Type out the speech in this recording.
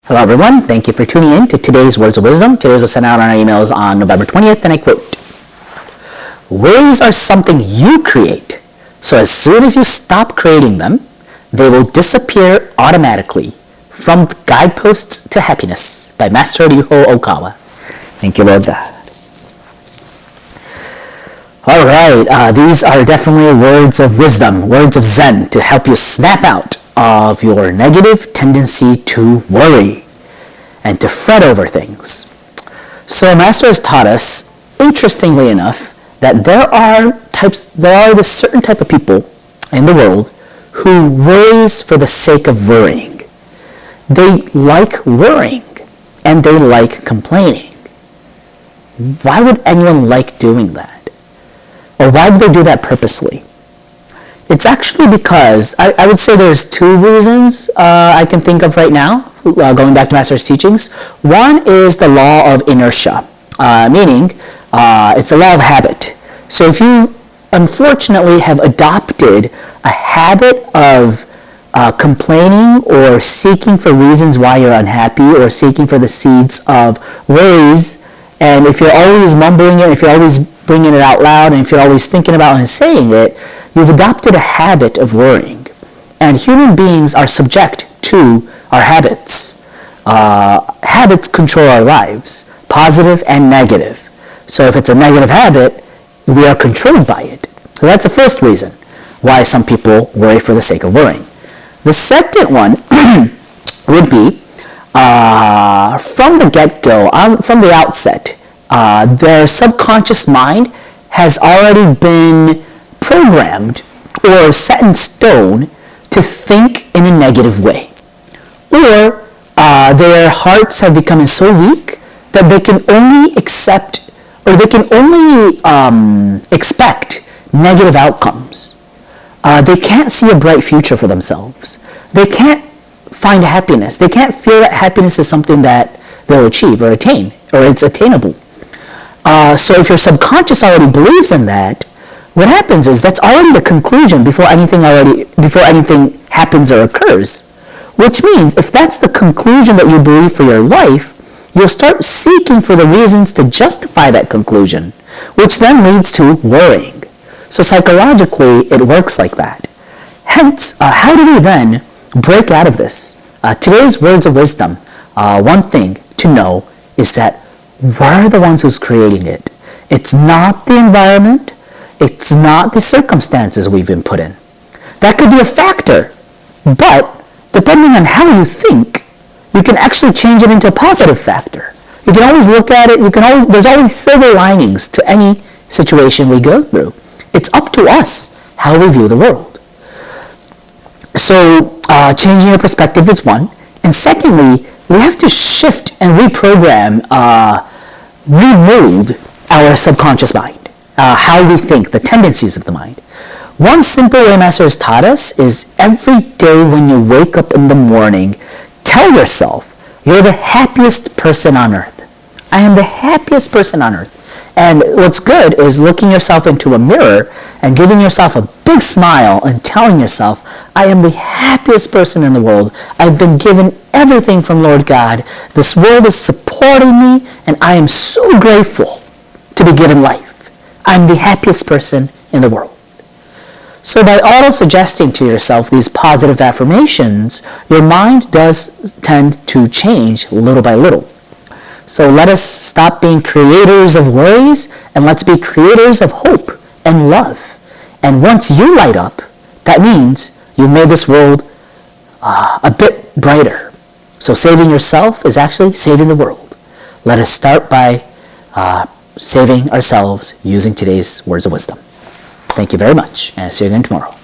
Hello everyone, thank you for tuning in to today's Words of Wisdom. Today's was sent out on our emails on November 20th, and I quote, "Worries are something you create, so as soon as you stop creating them, they will disappear automatically. From Guideposts to Happiness by Master Ryuho Okawa." Thank you, Lord God. Alright, these are definitely words of wisdom, words of Zen to help you snap out of your negative tendency to worry and to fret over things. So Master has taught us, interestingly enough, that there are this certain type of people in the world who worries for the sake of worrying. They like worrying and they like complaining. Why would anyone like doing that? Or why would they do that purposely? It's actually because, I would say there's two reasons I can think of right now, going back to Master's teachings. One is the law of inertia, meaning it's the law of habit. So if you unfortunately have adopted a habit of complaining or seeking for reasons why you're unhappy or seeking for the seeds of worries, and if you're always mumbling it, if you're always bringing it out loud, and if you're always thinking about and saying it, you've adopted a habit of worrying. And human beings are subject to our habits. Habits control our lives, positive and negative. So if it's a negative habit, we are controlled by it. So that's the first reason why some people worry for the sake of worrying. The second one would be, from the get-go, from the outset, their subconscious mind has already been programmed or set in stone to think in a negative way. Or their hearts have become so weak that they can only accept or they can only expect negative outcomes. They can't see a bright future for themselves. They can't find happiness. They can't feel that happiness is something that they'll achieve or attain, or it's attainable. So if your subconscious already believes in that, what happens is that's already the conclusion before anything happens or occurs. Which means if that's the conclusion that you believe for your life, you'll start seeking for the reasons to justify that conclusion, which then leads to worrying. So psychologically, it works like that. Hence, how do we then break out of this? Today's words of wisdom, one thing to know is that we're the ones who's creating it. It's not the environment. It's not the circumstances we've been put in. That could be a factor, but depending on how you think, you can actually change it into a positive factor. You can always look at it, there's always silver linings to any situation we go through. It's up to us how we view the world. So changing your perspective is one. And secondly, we have to shift and reprogram, remold our subconscious mind, how we think, the tendencies of the mind. One simple way Master has taught us is every day when you wake up in the morning, tell yourself, you're the happiest person on earth. I am the happiest person on earth. And what's good is looking yourself into a mirror and giving yourself a big smile and telling yourself, I am the happiest person in the world. I've been given everything from Lord God. This world is supporting me, and I am so grateful to be given life. I'm the happiest person in the world. So by auto-suggesting to yourself these positive affirmations, your mind does tend to change little by little. So let us stop being creators of worries, and let's be creators of hope and love. And once you light up, that means you've made this world a bit brighter. So saving yourself is actually saving the world. Let us start by saving ourselves using today's words of wisdom. Thank you very much, and see you again tomorrow.